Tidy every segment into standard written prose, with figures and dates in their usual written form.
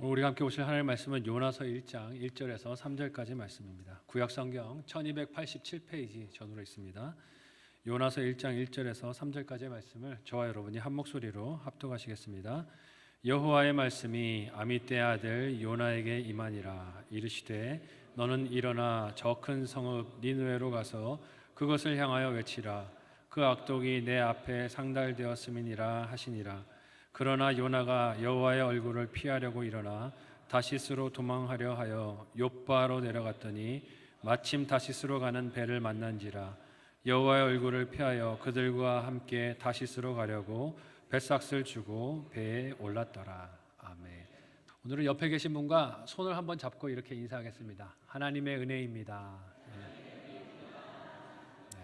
오늘 우리가 함께 보실 하나님의 말씀은 요나서 1장 1절에서 3절까지 말씀입니다. 구약성경 1287페이지 전으로 있습니다. 요나서 1장 1절에서 3절까지의 말씀을 저와 여러분이 한 목소리로 합독하시겠습니다. 여호와의 말씀이 아미떼의 아들 요나에게 임하니라. 이르시되 너는 일어나 저 큰 성읍 니느웨로 가서 그것을 향하여 외치라. 그 악독이 내 앞에 상달되었음이니라 하시니라. 그러나 요나가 여호와의 얼굴을 피하려고 일어나 다시스로 도망하려 하여 욥바로 내려갔더니 마침 다시스로 가는 배를 만난지라. 여호와의 얼굴을 피하여 그들과 함께 다시스로 가려고 뱃삭을 주고 배에 올랐더라. 아멘. 오늘은 옆에 계신 분과 손을 한번 잡고 이렇게 인사하겠습니다. 하나님의 은혜입니다. 네.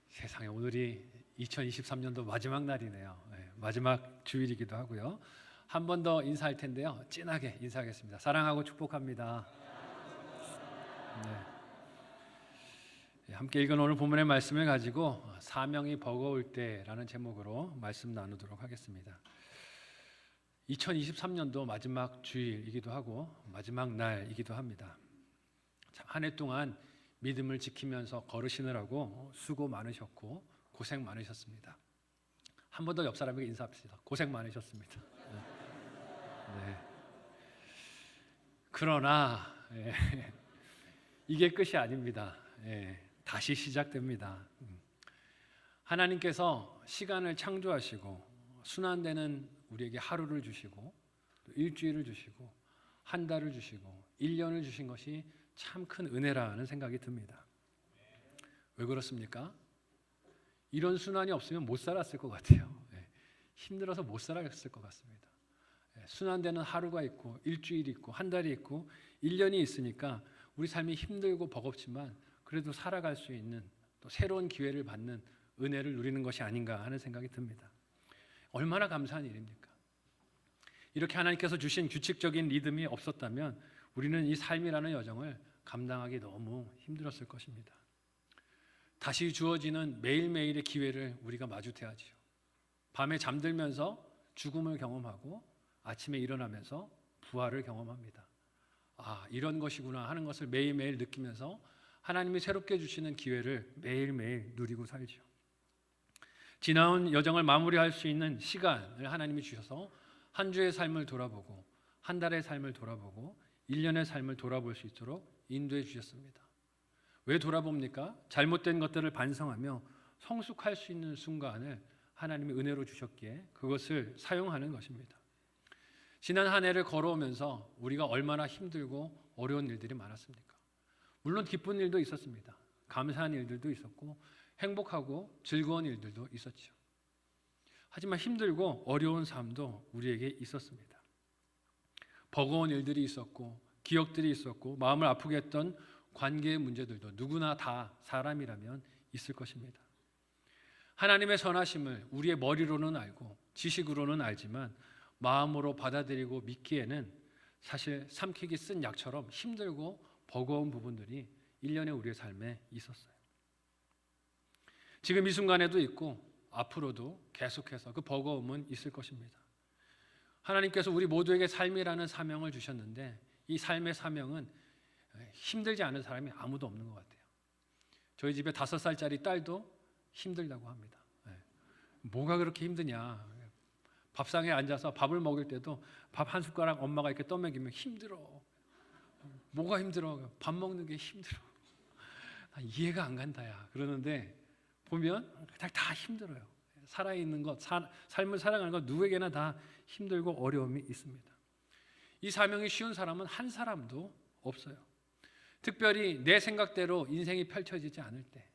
세상에 오늘이 2023년도 마지막 날이네요. 마지막 주일이기도 하고요. 한 번 더 인사할 텐데요. 진하게 인사하겠습니다. 사랑하고 축복합니다. 네. 함께 읽은 오늘 본문의 말씀을 가지고 사명이 버거울 때라는 제목으로 말씀 나누도록 하겠습니다. 2023년도 마지막 주일이기도 하고 마지막 날이기도 합니다. 참 한 해 동안 믿음을 지키면서 걸으시느라고 수고 많으셨고 고생 많으셨습니다. 한 번 더 옆 사람에게 인사합시다. 고생 많으셨습니다. 네. 그러나 이게 끝이 아닙니다. 다시 시작됩니다. 하나님께서 시간을 창조하시고 순환되는 우리에게 하루를 주시고 또 일주일을 주시고 한 달을 주시고 1년을 주신 것이 참 큰 은혜라는 생각이 듭니다. 왜 그렇습니까? 이런 순환이 없으면 못 살았을 것 같아요. 힘들어서 못 살았을 것 같습니다. 순환되는 하루가 있고 일주일이 있고 한 달이 있고 1년이 있으니까 우리 삶이 힘들고 버겁지만 그래도 살아갈 수 있는 또 새로운 기회를 받는 은혜를 누리는 것이 아닌가 하는 생각이 듭니다. 얼마나 감사한 일입니까? 이렇게 하나님께서 주신 규칙적인 리듬이 없었다면 우리는 이 삶이라는 여정을 감당하기 너무 힘들었을 것입니다. 다시 주어지는 매일매일의 기회를 우리가 마주해야지요. 밤에 잠들면서 죽음을 경험하고 아침에 일어나면서 부활을 경험합니다. 아, 이런 것이구나 하는 것을 매일매일 느끼면서 하나님이 새롭게 주시는 기회를 매일매일 누리고 살죠. 지나온 여정을 마무리할 수 있는 시간을 하나님이 주셔서 한 주의 삶을 돌아보고 한 달의 삶을 돌아보고 1년의 삶을 돌아볼 수 있도록 인도해 주셨습니다. 왜 돌아봅니까? 잘못된 것들을 반성하며 성숙할 수 있는 순간을 하나님이 은혜로 주셨기에 그것을 사용하는 것입니다. 지난 한 해를 걸어오면서 우리가 얼마나 힘들고 어려운 일들이 많았습니까? 물론 기쁜 일도 있었습니다. 감사한 일들도 있었고 행복하고 즐거운 일들도 있었죠. 하지만 힘들고 어려운 삶도 우리에게 있었습니다. 버거운 일들이 있었고 기억들이 있었고 마음을 아프게 했던 관계의 문제들도 누구나 다 사람이라면 있을 것입니다. 하나님의 선하심을 우리의 머리로는 알고 지식으로는 알지만 마음으로 받아들이고 믿기에는 사실 삼키기 쓴 약처럼 힘들고 버거운 부분들이 1년의 우리의 삶에 있었어요. 지금 이 순간에도 있고 앞으로도 계속해서 그 버거움은 있을 것입니다. 하나님께서 우리 모두에게 삶이라는 사명을 주셨는데 이 삶의 사명은 힘들지 않은 사람이 아무도 없는 것 같아요. 저희 집에 5살짜리 딸도 힘들다고 합니다. 뭐가 그렇게 힘드냐? 밥상에 앉아서 밥을 먹을 때도 밥 한 숟가락 엄마가 이렇게 떠먹이면 힘들어. 뭐가 힘들어? 밥 먹는 게 힘들어. 이해가 안 간다야. 그러는데 보면 다 힘들어요. 살아있는 것, 삶을 살아가는 것 누구에게나 다 힘들고 어려움이 있습니다. 이 사명이 쉬운 사람은 한 사람도 없어요. 특별히 내 생각대로 인생이 펼쳐지지 않을 때,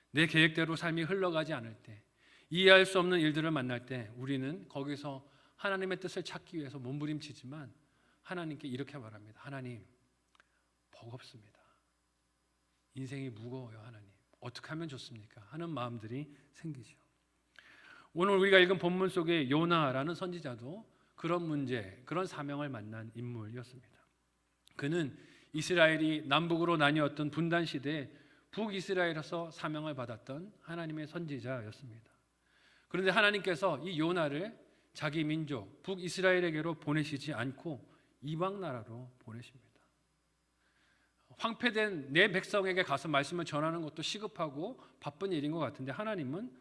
내 계획대로 삶이 흘러가지 않을 때, 이해할 수 없는 일들을 만날 때 우리는 거기서 하나님의 뜻을 찾기 위해서 몸부림치지만 하나님께 이렇게 말합니다. 하나님, 버겁습니다. 인생이 무거워요. 하나님, 어떻게 하면 좋습니까? 하는 마음들이 생기죠. 오늘 우리가 읽은 본문 속에 요나라는 선지자도 그런 문제, 그런 사명을 만난 인물이었습니다. 그는 이스라엘이 남북으로 나뉘었던 분단 시대에 북이스라엘에서 사명을 받았던 하나님의 선지자였습니다. 그런데 하나님께서 이 요나를 자기 민족 북이스라엘에게로 보내시지 않고 이방 나라로 보내십니다. 황폐된 내 백성에게 가서 말씀을 전하는 것도 시급하고 바쁜 일인 것 같은데 하나님은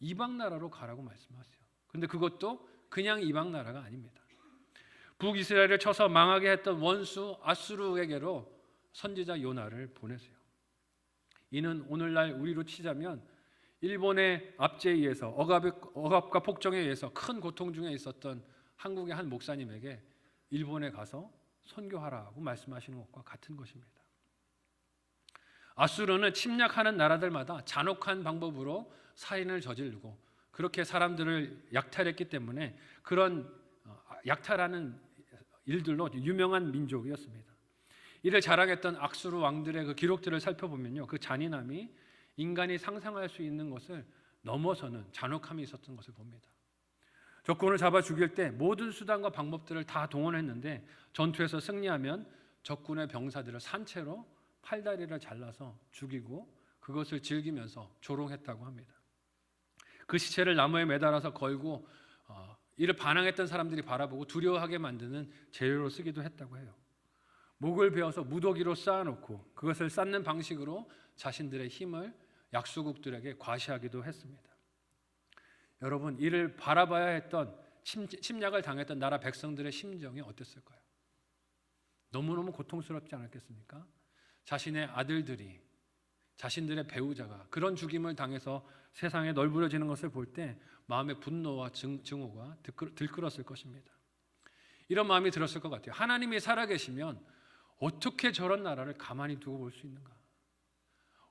이방 나라로 가라고 말씀하세요. 그런데 그것도 그냥 이방 나라가 아닙니다. 북이스라엘을 쳐서 망하게 했던 원수 아수르에게로 선지자 요나를 보내세요. 이는 오늘날 우리로 치자면 일본의 압제에 의해서 억압과 폭정에 의해서 큰 고통 중에 있었던 한국의 한 목사님에게 일본에 가서 선교하라고 말씀하시는 것과 같은 것입니다. 아수르는 침략하는 나라들마다 잔혹한 방법으로 살인을 저지르고 그렇게 사람들을 약탈했기 때문에 그런 약탈하는 일들로 유명한 민족이었습니다. 이를 자랑했던 아수르 왕들의 그 기록들을 살펴보면요, 그 잔인함이 인간이 상상할 수 있는 것을 넘어서는 잔혹함이 있었던 것을 봅니다. 적군을 잡아 죽일 때 모든 수단과 방법들을 다 동원했는데 전투에서 승리하면 적군의 병사들을 산채로 팔다리를 잘라서 죽이고 그것을 즐기면서 조롱했다고 합니다. 그 시체를 나무에 매달아서 걸고 이를 반항했던 사람들이 바라보고 두려워하게 만드는 재료로 쓰기도 했다고 해요. 목을 베어서 무더기로 쌓아놓고 그것을 쌓는 방식으로 자신들의 힘을 약소국들에게 과시하기도 했습니다. 여러분, 이를 바라봐야 했던 침략을 당했던 나라 백성들의 심정이 어땠을까요? 너무너무 고통스럽지 않았겠습니까? 자신의 아들들이, 자신들의 배우자가 그런 죽임을 당해서 세상에 널브러지는 것을 볼 때 마음의 분노와 증오가 들끓었을 것입니다. 이런 마음이 들었을 것 같아요. 하나님이 살아계시면 어떻게 저런 나라를 가만히 두고 볼 수 있는가?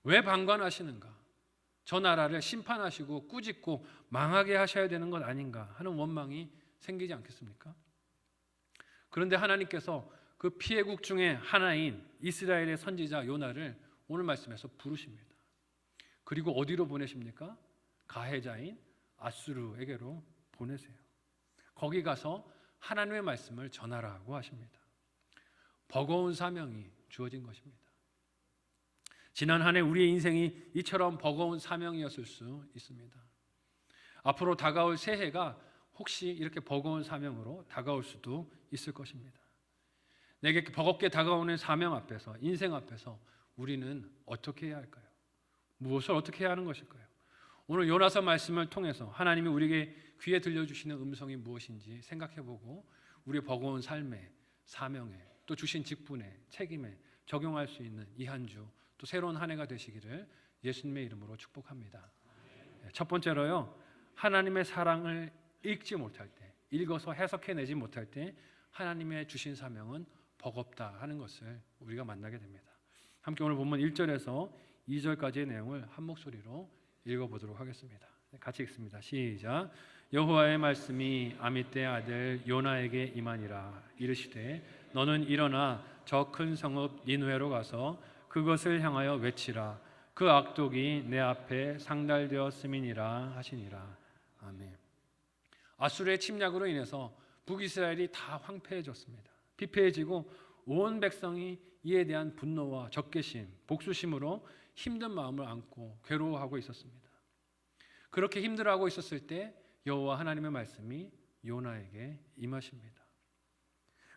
왜 방관하시는가? 저 나라를 심판하시고 꾸짖고 망하게 하셔야 되는 것 아닌가 하는 원망이 생기지 않겠습니까? 그런데 하나님께서 그 피해국 중에 하나인 이스라엘의 선지자 요나를 오늘 말씀에서 부르십니다. 그리고 어디로 보내십니까? 가해자인 아수르에게로 보내세요. 거기 가서 하나님의 말씀을 전하라고 하십니다. 버거운 사명이 주어진 것입니다. 지난 한 해 우리의 인생이 이처럼 버거운 사명이었을 수 있습니다. 앞으로 다가올 새해가 혹시 이렇게 버거운 사명으로 다가올 수도 있을 것입니다. 내게 버겁게 다가오는 사명 앞에서, 인생 앞에서 우리는 어떻게 해야 할까요? 무엇을 어떻게 해야 하는 것일까요? 오늘 요나서 말씀을 통해서 하나님이 우리에게 귀에 들려주시는 음성이 무엇인지 생각해보고 우리의 버거운 삶에, 사명에, 또 주신 직분에, 책임에 적용할 수 있는 이 한 주, 또 새로운 한 해가 되시기를 예수님의 이름으로 축복합니다. 첫 번째로요, 하나님의 사랑을 읽지 못할 때, 읽어서 해석해내지 못할 때 하나님의 주신 사명은 버겁다 하는 것을 우리가 만나게 됩니다. 함께 오늘 본문 1절에서 2절까지의 내용을 한 목소리로 읽어보도록 하겠습니다. 같이 읽습니다. 시작. 여호와의 말씀이 아미떼의 아들 요나에게 임하니라. 이르시되 너는 일어나 저 큰 성읍 니느웨로 가서 그것을 향하여 외치라. 그 악독이 내 앞에 상달되었음이니라 하시니라. 아멘. 아수르의 침략으로 인해서 북이스라엘이 다 황폐해졌습니다. 피폐해지고 온 백성이 이에 대한 분노와 적개심, 복수심으로 힘든 마음을 안고 괴로워하고 있었습니다. 그렇게 힘들어하고 있었을 때 여호와 하나님의 말씀이 요나에게 임하십니다.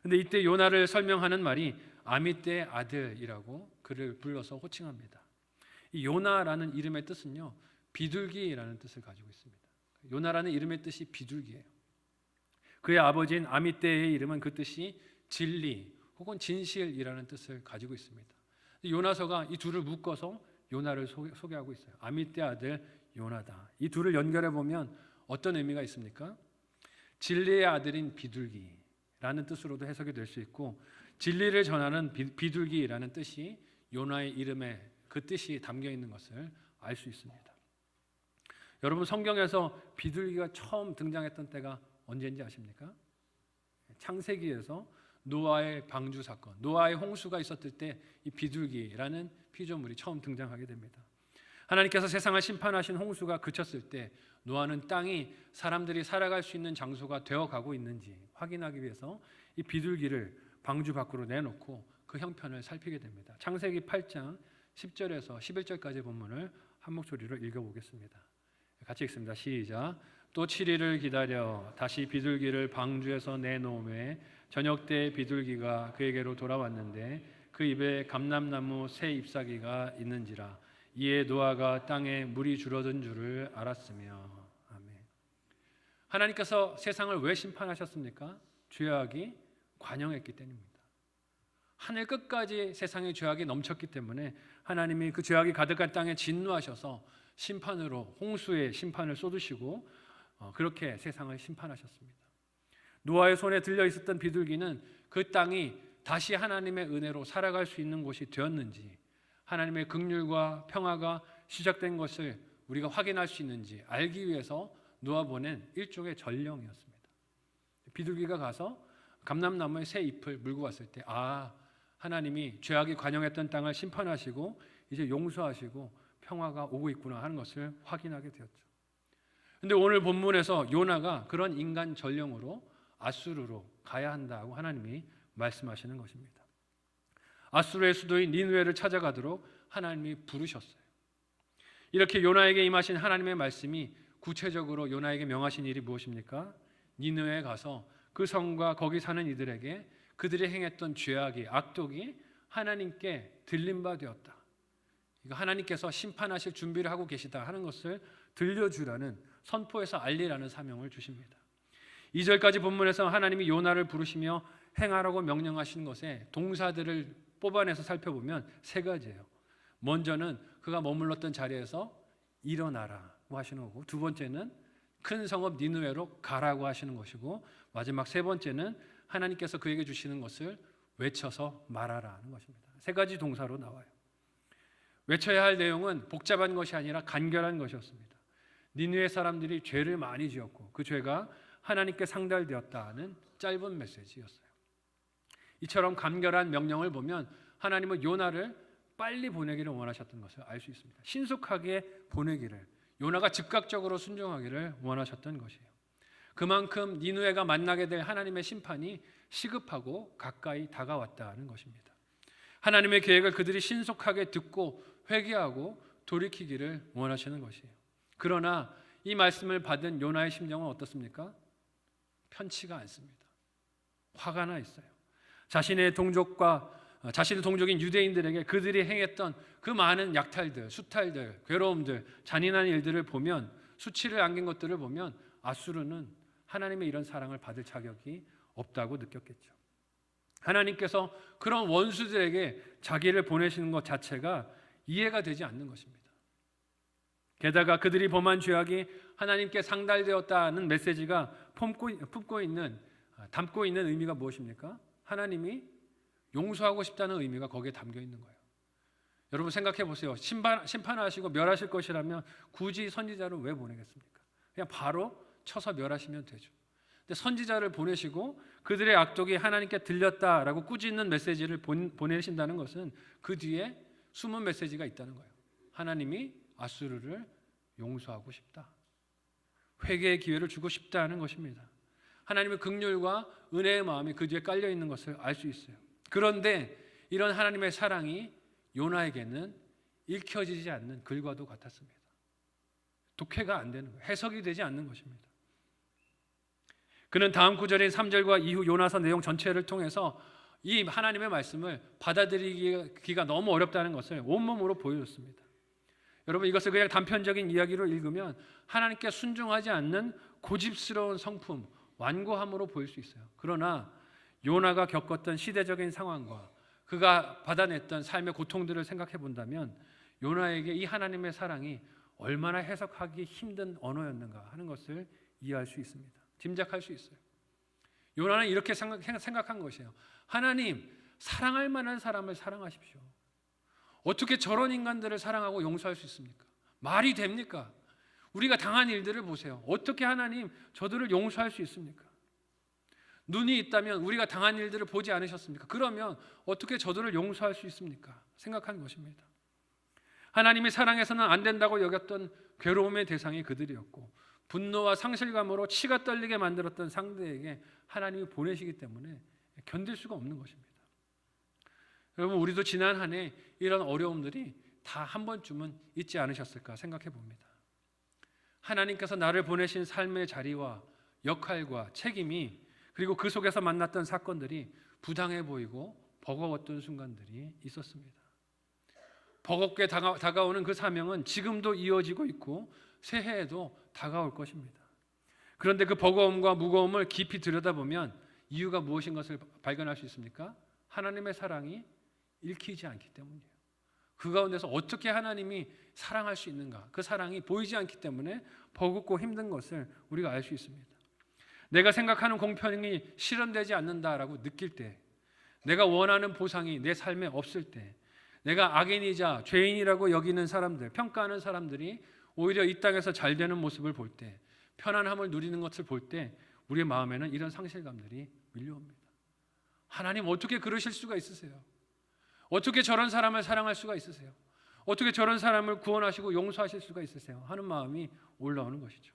그런데 이때 요나를 설명하는 말이 아미떼의 아들이라고 그를 불러서 호칭합니다. 이 요나라는 이름의 뜻은요, 비둘기라는 뜻을 가지고 있습니다. 요나라는 이름의 뜻이 비둘기예요. 그의 아버지인 아미떼의 이름은 그 뜻이 진리 혹은 진실이라는 뜻을 가지고 있습니다. 요나서가 이 둘을 묶어서 요나를 소개하고 있어요. 아미떼 아들 요나다. 이 둘을 연결해 보면 어떤 의미가 있습니까? 진리의 아들인 비둘기라는 뜻으로도 해석이 될 수 있고, 진리를 전하는 비둘기라는 뜻이 요나의 이름에 그 뜻이 담겨 있는 것을 알 수 있습니다. 여러분, 성경에서 비둘기가 처음 등장했던 때가 언제인지 아십니까? 창세기에서 노아의 방주 사건, 노아의 홍수가 있었을 때 이 비둘기라는 피조물이 처음 등장하게 됩니다. 하나님께서 세상을 심판하신 홍수가 그쳤을 때 노아는 땅이 사람들이 살아갈 수 있는 장소가 되어가고 있는지 확인하기 위해서 이 비둘기를 방주 밖으로 내놓고 그 형편을 살피게 됩니다. 창세기 8장 10절에서 11절까지 본문을 한 목소리로 읽어보겠습니다. 같이 읽습니다. 시작. 또 7일을 기다려 다시 비둘기를 방주에서 내놓음에 저녁 때 비둘기가 그에게로 돌아왔는데 그 입에 감람나무 새 잎사귀가 있는지라. 이에 노아가 땅에 물이 줄어든 줄을 알았으며. 아멘. 하나님께서 세상을 왜 심판하셨습니까? 죄악이 관영했기 때문입니다. 하늘 끝까지 세상의 죄악이 넘쳤기 때문에 하나님이 그 죄악이 가득한 땅에 진노하셔서 심판으로 홍수의 심판을 쏟으시고 그렇게 세상을 심판하셨습니다. 노아의 손에 들려 있었던 비둘기는 그 땅이 다시 하나님의 은혜로 살아갈 수 있는 곳이 되었는지, 하나님의 긍휼과 평화가 시작된 것을 우리가 확인할 수 있는지 알기 위해서 노아 보낸 일종의 전령이었습니다. 비둘기가 가서 감람나무의 새 잎을 물고 왔을 때 하나님이 죄악이 관영했던 땅을 심판하시고 이제 용서하시고 평화가 오고 있구나 하는 것을 확인하게 되었죠. 그런데 오늘 본문에서 요나가 그런 인간 전령으로 아수르로 가야 한다고 하나님이 말씀하시는 것입니다. 아수르의 수도인 니느웨를 찾아가도록 하나님이 부르셨어요. 이렇게 요나에게 임하신 하나님의 말씀이 구체적으로 요나에게 명하신 일이 무엇입니까? 니느웨에 가서 그 성과 거기 사는 이들에게 그들이 행했던 죄악이, 악독이 하나님께 들린 바 되었다. 이거 하나님께서 심판하실 준비를 하고 계시다 하는 것을 들려주라는, 선포해서 알리라는 사명을 주십니다. 2절까지 본문에서 하나님이 요나를 부르시며 행하라고 명령하신 것에 동사들을 뽑아내서 살펴보면 세 가지예요. 먼저는 그가 머물렀던 자리에서 일어나라고 하시는 거고, 두 번째는 큰 성읍 니느웨로 가라고 하시는 것이고, 마지막 세 번째는 하나님께서 그에게 주시는 것을 외쳐서 말하라는 것입니다. 세 가지 동사로 나와요. 외쳐야 할 내용은 복잡한 것이 아니라 간결한 것이었습니다. 니느웨 사람들이 죄를 많이 지었고 그 죄가 하나님께 상달되었다는 짧은 메시지였어요. 이처럼 간결한 명령을 보면 하나님은 요나를 빨리 보내기를 원하셨던 것을 알 수 있습니다. 신속하게 보내기를, 요나가 즉각적으로 순종하기를 원하셨던 것이에요. 그만큼 니느웨가 만나게 될 하나님의 심판이 시급하고 가까이 다가왔다는 것입니다. 하나님의 계획을 그들이 신속하게 듣고 회개하고 돌이키기를 원하시는 것이에요. 그러나 이 말씀을 받은 요나의 심정은 어떻습니까? 편치가 않습니다. 화가 나 있어요. 자신의 동족인 유대인들에게 그들이 행했던 그 많은 약탈들, 수탈들, 괴로움들, 잔인한 일들을 보면, 수치를 안긴 것들을 보면 아수르는 하나님의 이런 사랑을 받을 자격이 없다고 느꼈겠죠. 하나님께서 그런 원수들에게 자기를 보내시는 것 자체가 이해가 되지 않는 것입니다. 게다가 그들이 범한 죄악이 하나님께 상달되었다는 메시지가 담고 있는 의미가 무엇입니까? 하나님이 용서하고 싶다는 의미가 거기에 담겨 있는 거예요. 여러분 생각해 보세요. 심판하시고 멸하실 것이라면 굳이 선지자를 왜 보내겠습니까? 그냥 바로 쳐서 멸하시면 되죠. 근데 선지자를 보내시고 그들의 악독이 하나님께 들렸다라고 꾸짖는 메시지를 보내신다는 것은 그 뒤에 숨은 메시지가 있다는 거예요. 하나님이 아수르를 용서하고 싶다. 회개의 기회를 주고 싶다는 것입니다. 하나님의 긍휼과 은혜의 마음이 그 뒤에 깔려 있는 것을 알 수 있어요. 그런데 이런 하나님의 사랑이 요나에게는 읽혀지지 않는 글과도 같았습니다. 독해가 안 되는 거예요. 해석이 되지 않는 것입니다. 그는 다음 구절인 3절과 이후 요나서 내용 전체를 통해서 이 하나님의 말씀을 받아들이기가 너무 어렵다는 것을 온몸으로 보여줬습니다. 여러분, 이것을 그냥 단편적인 이야기로 읽으면 하나님께 순종하지 않는 고집스러운 성품, 완고함으로 보일 수 있어요. 그러나 요나가 겪었던 시대적인 상황과 그가 받아냈던 삶의 고통들을 생각해 본다면 요나에게 이 하나님의 사랑이 얼마나 해석하기 힘든 언어였는가 하는 것을 이해할 수 있습니다. 짐작할 수 있어요. 요나는 이렇게 생각한 것이에요. 하나님, 사랑할 만한 사람을 사랑하십시오. 어떻게 저런 인간들을 사랑하고 용서할 수 있습니까? 말이 됩니까? 우리가 당한 일들을 보세요. 어떻게 하나님 저들을 용서할 수 있습니까? 눈이 있다면 우리가 당한 일들을 보지 않으셨습니까? 그러면 어떻게 저들을 용서할 수 있습니까? 생각한 것입니다. 하나님이 사랑해서는 안 된다고 여겼던 괴로움의 대상이 그들이었고 분노와 상실감으로 치가 떨리게 만들었던 상대에게 하나님이 보내시기 때문에 견딜 수가 없는 것입니다. 여러분, 우리도 지난 한 해 이런 어려움들이 다 한 번쯤은 있지 않으셨을까 생각해 봅니다. 하나님께서 나를 보내신 삶의 자리와 역할과 책임이, 그리고 그 속에서 만났던 사건들이 부당해 보이고 버거웠던 순간들이 있었습니다. 버겁게 다가오는 그 사명은 지금도 이어지고 있고 새해에도 다가올 것입니다. 그런데 그 버거움과 무거움을 깊이 들여다보면 이유가 무엇인 것을 발견할 수 있습니까? 하나님의 사랑이 읽히지 않기 때문이에요. 그 가운데서 어떻게 하나님이 사랑할 수 있는가? 그 사랑이 보이지 않기 때문에 버겁고 힘든 것을 우리가 알 수 있습니다. 내가 생각하는 공평이 실현되지 않는다라고 느낄 때, 내가 원하는 보상이 내 삶에 없을 때, 내가 악인이자 죄인이라고 여기는 사람들, 평가하는 사람들이 오히려 이 땅에서 잘 되는 모습을 볼 때, 편안함을 누리는 것을 볼 때 우리의 마음에는 이런 상실감들이 밀려옵니다. 하나님 어떻게 그러실 수가 있으세요? 어떻게 저런 사람을 사랑할 수가 있으세요? 어떻게 저런 사람을 구원하시고 용서하실 수가 있으세요? 하는 마음이 올라오는 것이죠.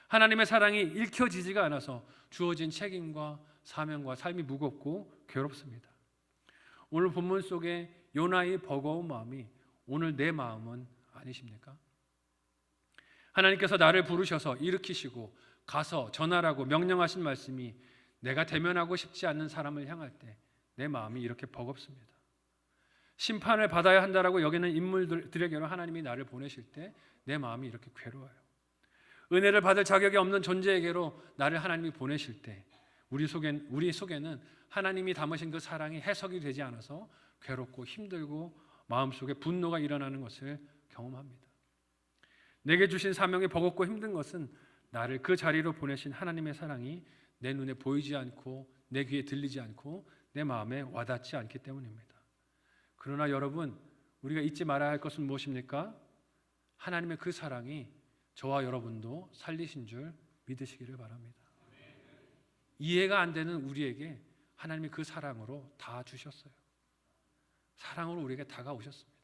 하나님의 사랑이 읽혀지지가 않아서 주어진 책임과 사명과 삶이 무겁고 괴롭습니다. 오늘 본문 속에 요나의 버거운 마음이 오늘 내 마음은 아니십니까? 하나님께서 나를 부르셔서 일으키시고 가서 전하라고 명령하신 말씀이 내가 대면하고 싶지 않는 사람을 향할 때 내 마음이 이렇게 버겁습니다. 심판을 받아야 한다라고 여기는 인물들에게로 하나님이 나를 보내실 때 내 마음이 이렇게 괴로워요. 은혜를 받을 자격이 없는 존재에게로 나를 하나님이 보내실 때 우리 속에는 하나님이 담으신 그 사랑이 해석이 되지 않아서 괴롭고 힘들고 마음속에 분노가 일어나는 것을 경험합니다. 내게 주신 사명이 버겁고 힘든 것은 나를 그 자리로 보내신 하나님의 사랑이 내 눈에 보이지 않고 내 귀에 들리지 않고 내 마음에 와닿지 않기 때문입니다. 그러나 여러분, 우리가 잊지 말아야 할 것은 무엇입니까? 하나님의 그 사랑이 저와 여러분도 살리신 줄 믿으시기를 바랍니다. 이해가 안 되는 우리에게 하나님이 그 사랑으로 다 주셨어요. 사랑으로 우리에게 다가오셨습니다.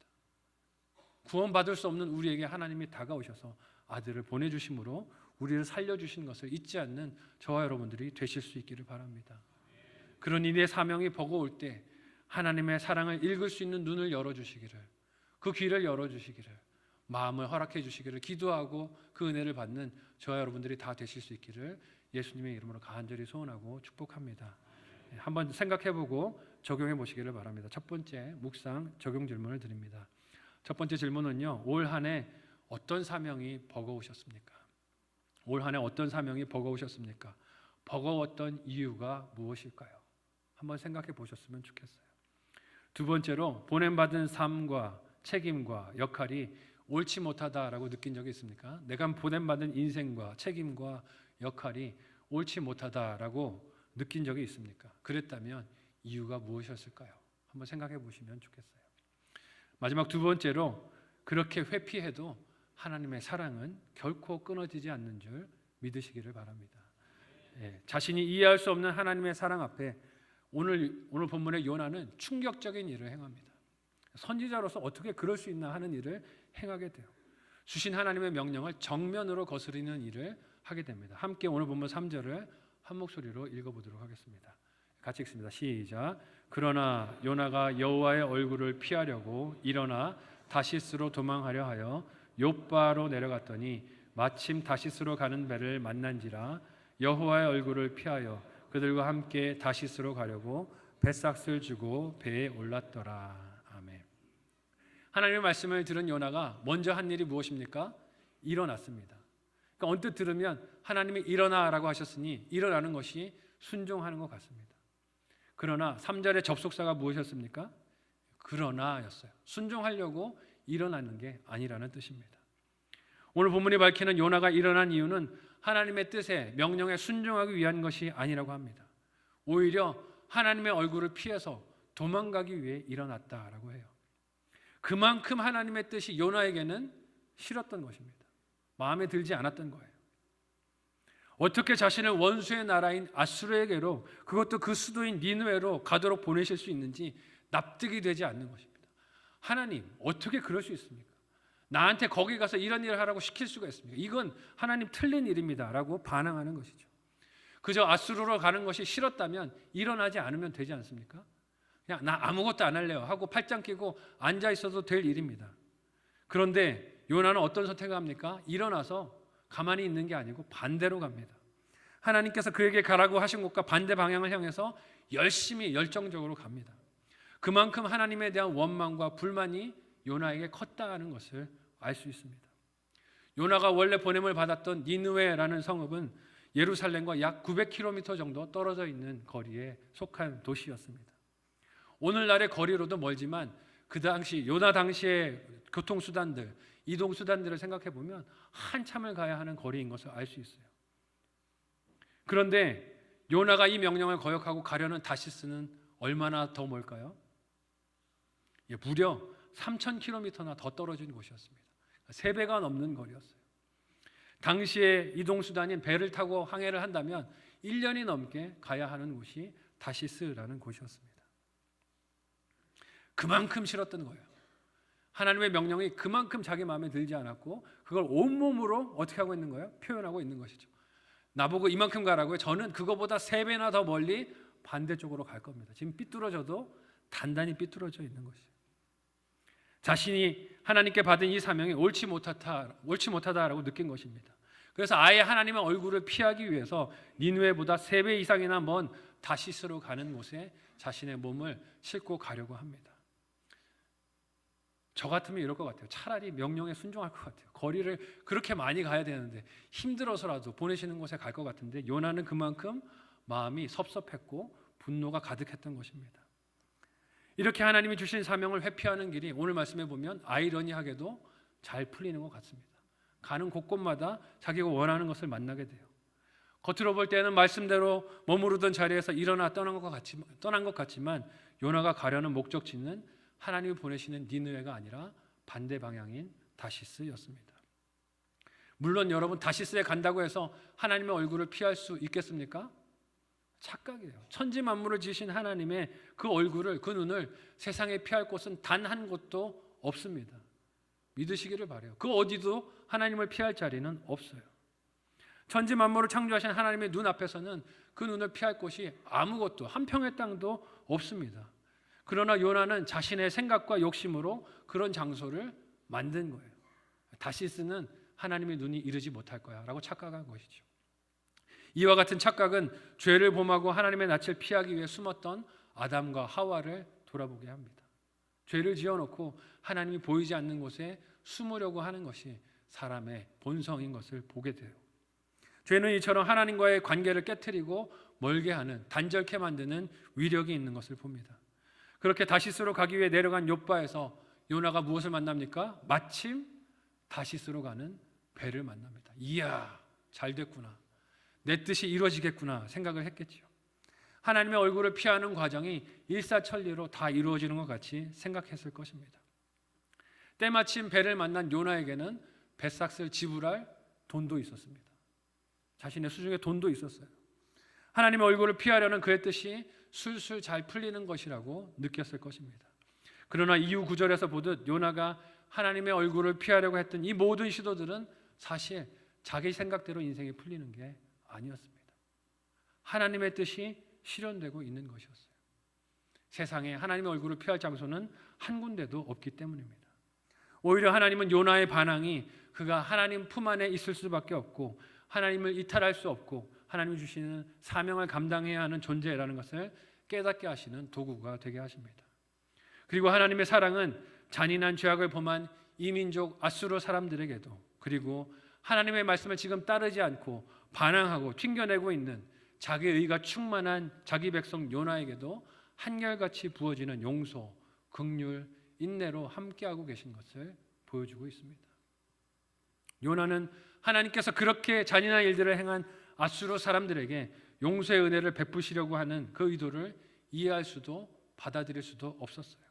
구원받을 수 없는 우리에게 하나님이 다가오셔서 아들을 보내주심으로 우리를 살려주신 것을 잊지 않는 저와 여러분들이 되실 수 있기를 바랍니다. 그러니 내 사명이 버거울 때 하나님의 사랑을 읽을 수 있는 눈을 열어주시기를, 그 귀를 열어주시기를, 마음을 허락해 주시기를 기도하고 그 은혜를 받는 저와 여러분들이 다 되실 수 있기를 예수님의 이름으로 간절히 소원하고 축복합니다. 한번 생각해보고 적용해 보시기를 바랍니다. 첫 번째 묵상 적용 질문을 드립니다. 첫 번째 질문은요, 올 한 해 어떤 사명이 버거우셨습니까? 올 한 해 어떤 사명이 버거우셨습니까? 버거웠던 이유가 무엇일까요? 한번 생각해 보셨으면 좋겠어요. 두 번째로 보냄받은 삶과 책임과 역할이 옳지 못하다라고 느낀 적이 있습니까? 내가 보냄받은 인생과 책임과 역할이 옳지 못하다라고 느낀 적이 있습니까? 그랬다면 이유가 무엇이었을까요? 한번 생각해 보시면 좋겠어요. 마지막 두 번째로 그렇게 회피해도 하나님의 사랑은 결코 끊어지지 않는 줄 믿으시기를 바랍니다. 자신이 이해할 수 없는 하나님의 사랑 앞에 오늘 본문의 요나는 충격적인 일을 행합니다. 선지자로서 어떻게 그럴 수 있나 하는 일을 행하게 돼요. 주신 하나님의 명령을 정면으로 거스르는 일을 하게 됩니다. 함께 오늘 본문 3절을 한 목소리로 읽어보도록 하겠습니다. 같이 읽습니다. 시작. 그러나 요나가 여호와의 얼굴을 피하려고 일어나 다시스로 도망하려 하여 욥바로 내려갔더니 마침 다시스로 가는 배를 만난지라 여호와의 얼굴을 피하여 그들과 함께 다시스로 가려고 뱃삭을 주고 배에 올랐더라. 아멘. 하나님의 말씀을 들은 요나가 먼저 한 일이 무엇입니까? 일어났습니다. 그러니까 언뜻 들으면 하나님이 일어나라고 하셨으니 일어나는 것이 순종하는 것 같습니다. 그러나 3절의 접속사가 무엇이었습니까? 그러나였어요. 순종하려고 일어나는 게 아니라는 뜻입니다. 오늘 본문이 밝히는 요나가 일어난 이유는 하나님의 뜻에 명령에 순종하기 위한 것이 아니라고 합니다. 오히려 하나님의 얼굴을 피해서 도망가기 위해 일어났다라고 해요. 그만큼 하나님의 뜻이 요나에게는 싫었던 것입니다. 마음에 들지 않았던 거예요. 어떻게 자신을 원수의 나라인 아수르에게로, 그것도 그 수도인 니느웨로 가도록 보내실 수 있는지 납득이 되지 않는 것입니다. 하나님, 어떻게 그럴 수 있습니까? 나한테 거기 가서 이런 일을 하라고 시킬 수가 있습니까? 이건 하나님 틀린 일입니다 라고 반항하는 것이죠. 그저 아수르로 가는 것이 싫었다면 일어나지 않으면 되지 않습니까? 그냥 나 아무것도 안 할래요 하고 팔짱 끼고 앉아 있어도 될 일입니다. 그런데 요나는 어떤 선택을 합니까? 일어나서 가만히 있는 게 아니고 반대로 갑니다. 하나님께서 그에게 가라고 하신 곳과 반대 방향을 향해서 열심히 열정적으로 갑니다. 그만큼 하나님에 대한 원망과 불만이 요나에게 컸다는 것을 알 수 있습니다. 요나가 원래 보냄을 받았던 니느웨라는 성읍은 예루살렘과 약 900km 정도 떨어져 있는 거리에 속한 도시였습니다. 오늘날의 거리로도 멀지만 그 당시 요나 당시의 교통수단들, 이동수단들을 생각해 보면 한참을 가야 하는 거리인 것을 알 수 있어요. 그런데 요나가 이 명령을 거역하고 가려는 다시스는 얼마나 더 멀까요? 무려 3,000km나 더 떨어진 곳이었습니다. 3배가 넘는 거리였어요. 당시의 이동수단인 배를 타고 항해를 한다면 1년이 넘게 가야 하는 곳이 다시스라는 곳이었습니다. 그만큼 싫었던 거예요. 하나님의 명령이 그만큼 자기 마음에 들지 않았고 그걸 온몸으로 어떻게 하고 있는 거예요? 표현하고 있는 것이죠. 나보고 이만큼 가라고요? 저는 그거보다 3배나 더 멀리 반대쪽으로 갈 겁니다. 지금 삐뚤어져도 단단히 삐뚤어져 있는 것이죠. 자신이 하나님께 받은 이 사명이 옳지 못하다라고 느낀 것입니다. 그래서 아예 하나님의 얼굴을 피하기 위해서 니느웨보다 3배 이상이나 먼 다시스로 가는 곳에 자신의 몸을 싣고 가려고 합니다. 저 같으면 이럴 것 같아요. 차라리 명령에 순종할 것 같아요. 거리를 그렇게 많이 가야 되는데 힘들어서라도 보내시는 곳에 갈 것 같은데 요나는 그만큼 마음이 섭섭했고 분노가 가득했던 것입니다. 이렇게 하나님이 주신 사명을 회피하는 길이 오늘 말씀에 보면 아이러니하게도 잘 풀리는 것 같습니다. 가는 곳곳마다 자기가 원하는 것을 만나게 돼요. 겉으로 볼 때는 말씀대로 머무르던 자리에서 일어나 떠난 것 같지만 요나가 가려는 목적지는 하나님이 보내시는 니느웨가 아니라 반대 방향인 다시스였습니다. 물론 여러분 다시스에 간다고 해서 하나님의 얼굴을 피할 수 있겠습니까? 착각이에요. 천지 만물을 지으신 하나님의 그 얼굴을, 그 눈을 세상에 피할 곳은 단 한 곳도 없습니다. 믿으시기를 바라요. 그 어디도 하나님을 피할 자리는 없어요. 천지 만물을 창조하신 하나님의 눈 앞에서는 그 눈을 피할 곳이 아무것도, 한 평의 땅도 없습니다. 그러나 요나는 자신의 생각과 욕심으로 그런 장소를 만든 거예요. 다시스는 하나님의 눈이 이르지 못할 거야 라고 착각한 것이죠. 이와 같은 착각은 죄를 범하고 하나님의 낯을 피하기 위해 숨었던 아담과 하와를 돌아보게 합니다. 죄를 지어놓고 하나님이 보이지 않는 곳에 숨으려고 하는 것이 사람의 본성인 것을 보게 돼요. 죄는 이처럼 하나님과의 관계를 깨트리고 멀게 하는, 단절케 만드는 위력이 있는 것을 봅니다. 그렇게 다시스로 가기 위해 내려간 욥바에서 요나가 무엇을 만납니까? 마침 다시스로 가는 배를 만납니다. 이야, 잘 됐구나. 내 뜻이 이루어지겠구나 생각을 했겠죠. 하나님의 얼굴을 피하는 과정이 일사천리로 다 이루어지는 것 같이 생각했을 것입니다. 때마침 배를 만난 요나에게는 배삭을 지불할 돈도 있었습니다. 자신의 수중에 돈도 있었어요. 하나님의 얼굴을 피하려는 그의 뜻이 술술 잘 풀리는 것이라고 느꼈을 것입니다. 그러나 이후 9절에서 보듯 요나가 하나님의 얼굴을 피하려고 했던 이 모든 시도들은 사실 자기 생각대로 인생이 풀리는 게 아니었습니다. 하나님의 뜻이 실현되고 있는 것이었어요. 세상에 하나님의 얼굴을 피할 장소는 한 군데도 없기 때문입니다. 오히려 하나님은 요나의 반항이 그가 하나님 품 안에 있을 수밖에 없고 하나님을 이탈할 수 없고 하나님이 주시는 사명을 감당해야 하는 존재라는 것을 깨닫게 하시는 도구가 되게 하십니다. 그리고 하나님의 사랑은 잔인한 죄악을 범한 이민족 아수르 사람들에게도, 그리고 하나님의 말씀을 지금 따르지 않고 반항하고 튕겨내고 있는 자기의 의가 충만한 자기 백성 요나에게도 한결같이 부어지는 용서, 긍휼, 인내로 함께하고 계신 것을 보여주고 있습니다. 요나는 하나님께서 그렇게 잔인한 일들을 행한 아수르 사람들에게 용서의 은혜를 베푸시려고 하는 그 의도를 이해할 수도 받아들일 수도 없었어요.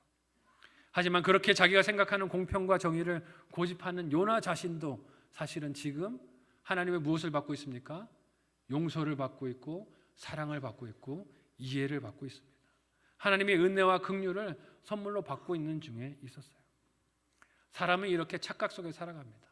하지만 그렇게 자기가 생각하는 공평과 정의를 고집하는 요나 자신도 사실은 지금 하나님의 무엇을 받고 있습니까? 용서를 받고 있고 사랑을 받고 있고 이해를 받고 있습니다. 하나님의 은혜와 긍휼을 선물로 받고 있는 중에 있었어요. 사람은 이렇게 착각 속에 살아갑니다.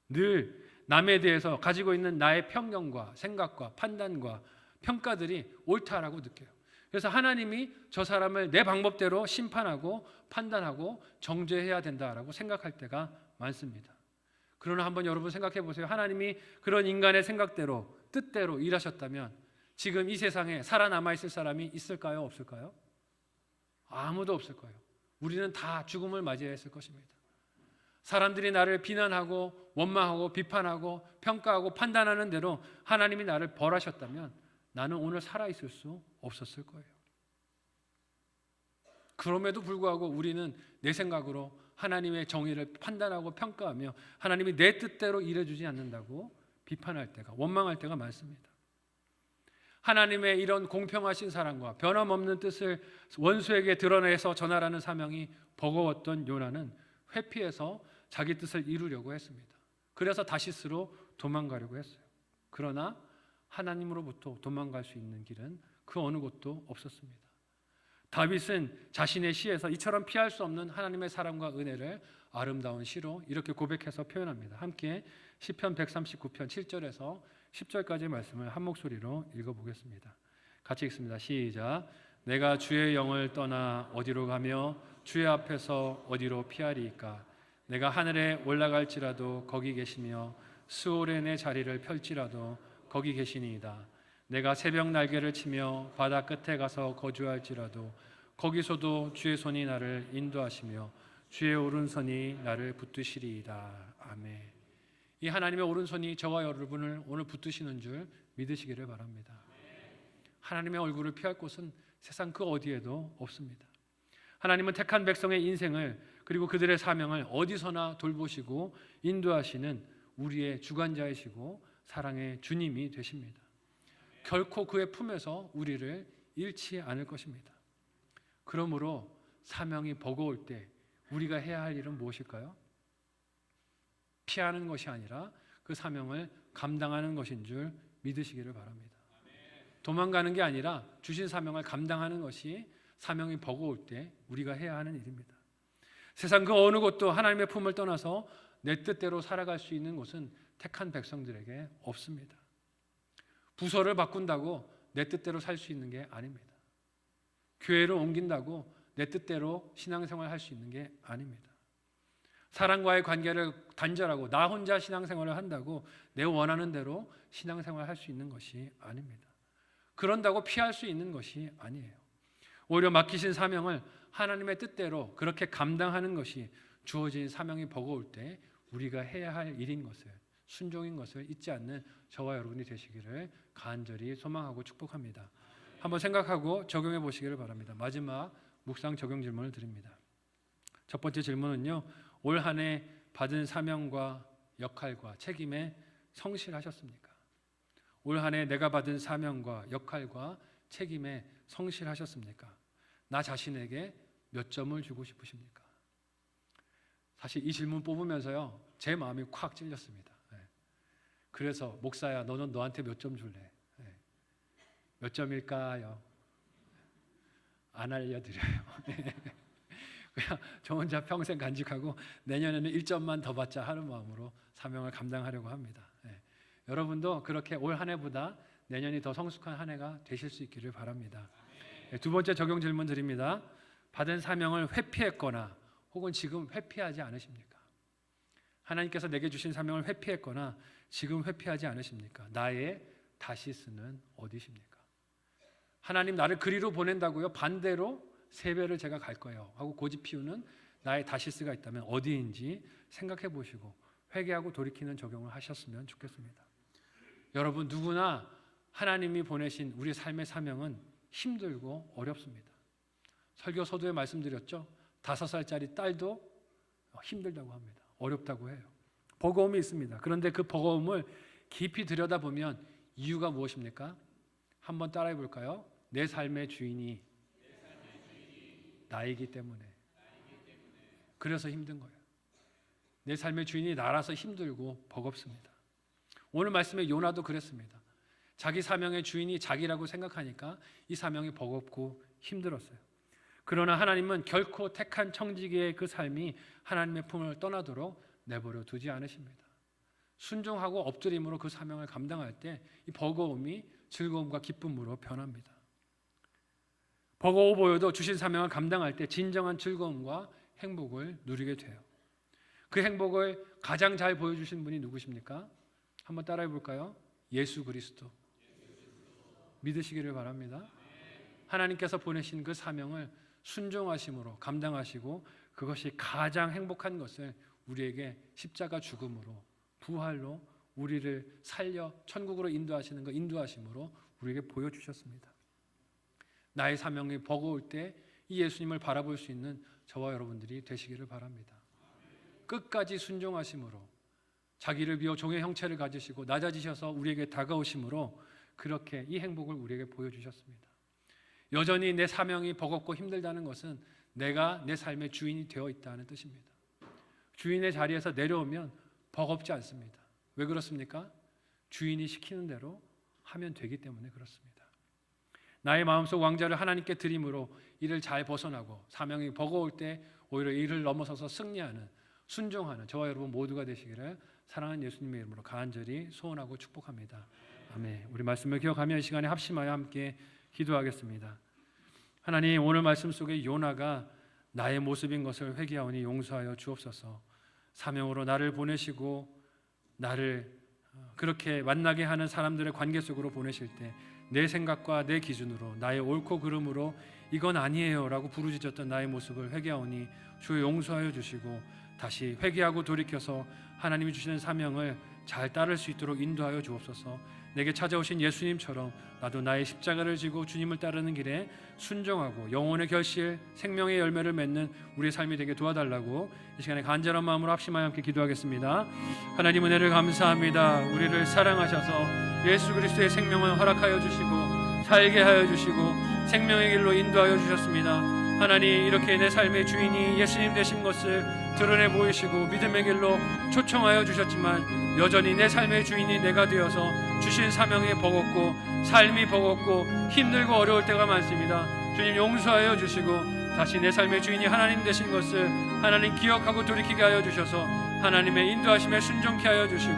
늘 남에 대해서 가지고 있는 나의 편견과 생각과 판단과 평가들이 옳다라고 느껴요. 그래서 하나님이 저 사람을 내 방법대로 심판하고 판단하고 정죄해야 된다라고 생각할 때가 많습니다. 그러나 한번 여러분 생각해 보세요. 하나님이 그런 인간의 생각대로 뜻대로 일하셨다면 지금 이 세상에 살아남아 있을 사람이 있을까요? 없을까요? 아무도 없을 거예요. 우리는 다 죽음을 맞이했을 것입니다. 사람들이 나를 비난하고 원망하고 비판하고 평가하고 판단하는 대로 하나님이 나를 벌하셨다면 나는 오늘 살아있을 수 없었을 거예요. 그럼에도 불구하고 우리는 내 생각으로 하나님의 정의를 판단하고 평가하며 하나님이 내 뜻대로 일해주지 않는다고 비판할 때가, 원망할 때가 많습니다. 하나님의 이런 공평하신 사랑과 변함없는 뜻을 원수에게 드러내서 전하라는 사명이 버거웠던 요나는 회피해서 자기 뜻을 이루려고 했습니다. 그래서 다시스로 도망가려고 했어요. 그러나 하나님으로부터 도망갈 수 있는 길은 그 어느 곳도 없었습니다. 다윗은 자신의 시에서 이처럼 피할 수 없는 하나님의 사랑과 은혜를 아름다운 시로 이렇게 고백해서 표현합니다. 함께 시편 139편 7절에서 10절까지의 말씀을 한 목소리로 읽어보겠습니다. 같이 읽습니다. 시작. 내가 주의 영을 떠나 어디로 가며 주의 앞에서 어디로 피하리이까. 내가 하늘에 올라갈지라도 거기 계시며 수월에 내 자리를 펼지라도 거기 계시니이다. 내가 새벽 날개를 치며 바다 끝에 가서 거주할지라도 거기서도 주의 손이 나를 인도하시며 주의 오른손이 나를 붙드시리이다. 아멘. 이 하나님의 오른손이 저와 여러분을 오늘 붙드시는 줄 믿으시기를 바랍니다. 하나님의 얼굴을 피할 곳은 세상 그 어디에도 없습니다. 하나님은 택한 백성의 인생을 그리고 그들의 사명을 어디서나 돌보시고 인도하시는 우리의 주관자이시고 사랑의 주님이 되십니다. 결코 그의 품에서 우리를 잃지 않을 것입니다. 그러므로 사명이 버거울 때 우리가 해야 할 일은 무엇일까요? 피하는 것이 아니라 그 사명을 감당하는 것인 줄 믿으시기를 바랍니다. 도망가는 게 아니라 주신 사명을 감당하는 것이 사명이 버거울 때 우리가 해야 하는 일입니다. 세상 그 어느 곳도 하나님의 품을 떠나서 내 뜻대로 살아갈 수 있는 곳은 택한 백성들에게 없습니다. 부서를 바꾼다고 내 뜻대로 살 수 있는 게 아닙니다. 교회를 옮긴다고 내 뜻대로 신앙생활을 할 수 있는 게 아닙니다. 사람과의 관계를 단절하고 나 혼자 신앙생활을 한다고 내 원하는 대로 신앙생활을 할 수 있는 것이 아닙니다. 그런다고 피할 수 있는 것이 아니에요. 오히려 맡기신 사명을 하나님의 뜻대로 그렇게 감당하는 것이 주어진 사명이 버거울 때 우리가 해야 할 일인 것을, 순종인 것을 잊지 않는 저와 여러분이 되시기를 간절히 소망하고 축복합니다. 한번 생각하고 적용해 보시기를 바랍니다. 마지막 묵상 적용 질문을 드립니다. 첫 번째 질문은요, 올 한 해 받은 사명과 역할과 책임에 성실하셨습니까? 올 한 해 내가 받은 사명과 역할과 책임에 성실하셨습니까? 나 자신에게 몇 점을 주고 싶으십니까? 사실 이 질문 뽑으면서요, 제 마음이 콱 찔렸습니다. 그래서 목사야, 너는 너한테 몇 점 줄래? 몇 점일까요? 안 알려드려요. 그냥 저 혼자 평생 간직하고 내년에는 1점만 더 받자 하는 마음으로 사명을 감당하려고 합니다. 여러분도 그렇게 올 한 해보다 내년이 더 성숙한 한 해가 되실 수 있기를 바랍니다. 두 번째 적용 질문 드립니다. 받은 사명을 회피했거나 혹은 지금 회피하지 않으십니까? 하나님께서 내게 주신 사명을 회피했거나 지금 회피하지 않으십니까? 나의 다시스는 어디십니까? 하나님 나를 그리로 보낸다고요? 반대로 3배를 제가 갈 거예요 하고 고집 피우는 나의 다시스가 있다면 어디인지 생각해 보시고 회개하고 돌이키는 적용을 하셨으면 좋겠습니다. 여러분, 누구나 하나님이 보내신 우리 삶의 사명은 힘들고 어렵습니다. 설교 서두에 말씀드렸죠. 5살짜리 딸도 힘들다고 합니다. 어렵다고 해요. 버거움이 있습니다. 그런데 그 버거움을 깊이 들여다보면 이유가 무엇입니까? 한번 따라해 볼까요? 내 삶의 주인이 나이기 때문에. 그래서 힘든 거예요. 내 삶의 주인이 나라서 힘들고 버겁습니다. 오늘 말씀에 요나도 그랬습니다. 자기 사명의 주인이 자기라고 생각하니까 이 사명이 버겁고 힘들었어요. 그러나 하나님은 결코 택한 청지기의 그 삶이 하나님의 품을 떠나도록 내버려 두지 않으십니다. 순종하고 엎드림으로 그 사명을 감당할 때 이 버거움이 즐거움과 기쁨으로 변합니다. 버거워 보여도 주신 사명을 감당할 때 진정한 즐거움과 행복을 누리게 돼요. 그 행복을 가장 잘 보여주신 분이 누구십니까? 한번 따라해 볼까요? 예수 그리스도. 믿으시기를 바랍니다. 하나님께서 보내신 그 사명을 순종하심으로 감당하시고 그것이 가장 행복한 것을 우리에게 십자가 죽음으로 부활로 우리를 살려 천국으로 인도하시는 거 인도하심으로 우리에게 보여주셨습니다. 나의 사명이 버거울 때 이 예수님을 바라볼 수 있는 저와 여러분들이 되시기를 바랍니다. 끝까지 순종하심으로 자기를 비워 종의 형체를 가지시고 낮아지셔서 우리에게 다가오심으로 그렇게 이 행복을 우리에게 보여주셨습니다. 여전히 내 사명이 버겁고 힘들다는 것은 내가 내 삶의 주인이 되어 있다는 뜻입니다. 주인의 자리에서 내려오면 버겁지 않습니다. 왜 그렇습니까? 주인이 시키는 대로 하면 되기 때문에 그렇습니다. 나의 마음속 왕자를 하나님께 드림으로 이를 잘 벗어나고 사명이 버거울 때 오히려 이를 넘어서서 승리하는 순종하는 저와 여러분 모두가 되시기를 사랑하는 예수님의 이름으로 간절히 소원하고 축복합니다. 아멘. 우리 말씀을 기억하며 이 시간에 합심하여 함께 기도하겠습니다. 하나님, 오늘 말씀 속에 요나가 나의 모습인 것을 회개하오니 용서하여 주옵소서. 사명으로 나를 보내시고 나를 그렇게 만나게 하는 사람들의 관계 속으로 보내실 때 내 생각과 내 기준으로 나의 옳고 그름으로 이건 아니에요 라고 부르짖었던 나의 모습을 회개하오니 주여 용서하여 주시고 다시 회개하고 돌이켜서 하나님이 주시는 사명을 잘 따를 수 있도록 인도하여 주옵소서. 내게 찾아오신 예수님처럼 나도 나의 십자가를 지고 주님을 따르는 길에 순종하고 영혼의 결실, 생명의 열매를 맺는 우리의 삶이 되게 도와달라고 이 시간에 간절한 마음으로 합심하여 함께 기도하겠습니다. 하나님 은혜를 감사합니다. 우리를 사랑하셔서 예수 그리스도의 생명을 허락하여 주시고 살게 하여 주시고 생명의 길로 인도하여 주셨습니다. 하나님, 이렇게 내 삶의 주인이 예수님 되신 것을 드러내 보이시고 믿음의 길로 초청하여 주셨지만 여전히 내 삶의 주인이 내가 되어서 주신 사명이 버겁고 삶이 버겁고 힘들고 어려울 때가 많습니다. 주님 용서하여 주시고 다시 내 삶의 주인이 하나님 되신 것을 하나님 기억하고 돌이키게 하여 주셔서 하나님의 인도하심에 순종케 하여 주시고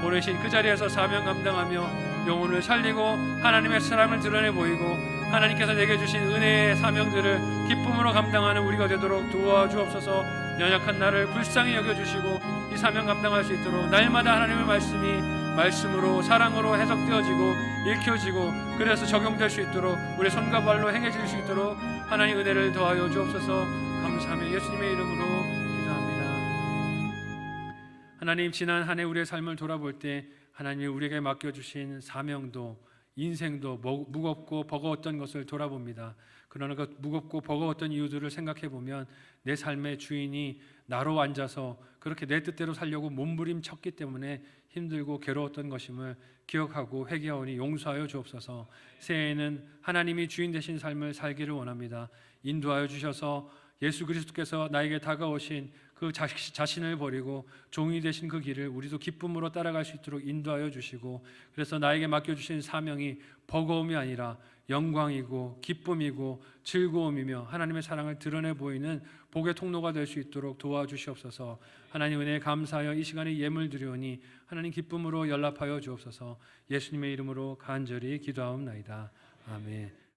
보내신 그 자리에서 사명 감당하며 영혼을 살리고 하나님의 사랑을 드러내 보이고 하나님께서 내게 주신 은혜의 사명들을 기쁨으로 감당하는 우리가 되도록 도와주옵소서. 연약한 나를 불쌍히 여겨주시고 이 사명 감당할 수 있도록 날마다 하나님의 말씀이 말씀으로 사랑으로 해석되어지고 읽혀지고 그래서 적용될 수 있도록 우리 손과 발로 행해질 수 있도록 하나님 은혜를 더하여 주옵소서. 감사하며 예수님의 이름으로 기도합니다. 하나님, 지난 한 해 우리의 삶을 돌아볼 때 하나님이 우리에게 맡겨주신 사명도 인생도 무겁고 버거웠던 것을 돌아봅니다. 그러나 그 무겁고 버거웠던 이유들을 생각해 보면 내 삶의 주인이 나로 앉아서 그렇게 내 뜻대로 살려고 몸부림쳤기 때문에 힘들고 괴로웠던 것임을 기억하고 회개하오니 용서하여 주옵소서. 새해에는 하나님이 주인 되신 삶을 살기를 원합니다. 인도하여 주셔서 예수 그리스도께서 나에게 다가오신 그 자신을 버리고 종이 되신 그 길을 우리도 기쁨으로 따라갈 수 있도록 인도하여 주시고 그래서 나에게 맡겨주신 사명이 버거움이 아니라 영광이고 기쁨이고 즐거움이며 하나님의 사랑을 드러내 보이는 복의 통로가 될 수 있도록 도와주시옵소서. 하나님 은혜에 감사하여 이 시간에 예물 드리오니 하나님 기쁨으로 연락하여 주옵소서. 예수님의 이름으로 간절히 기도하옵나이다. 아멘.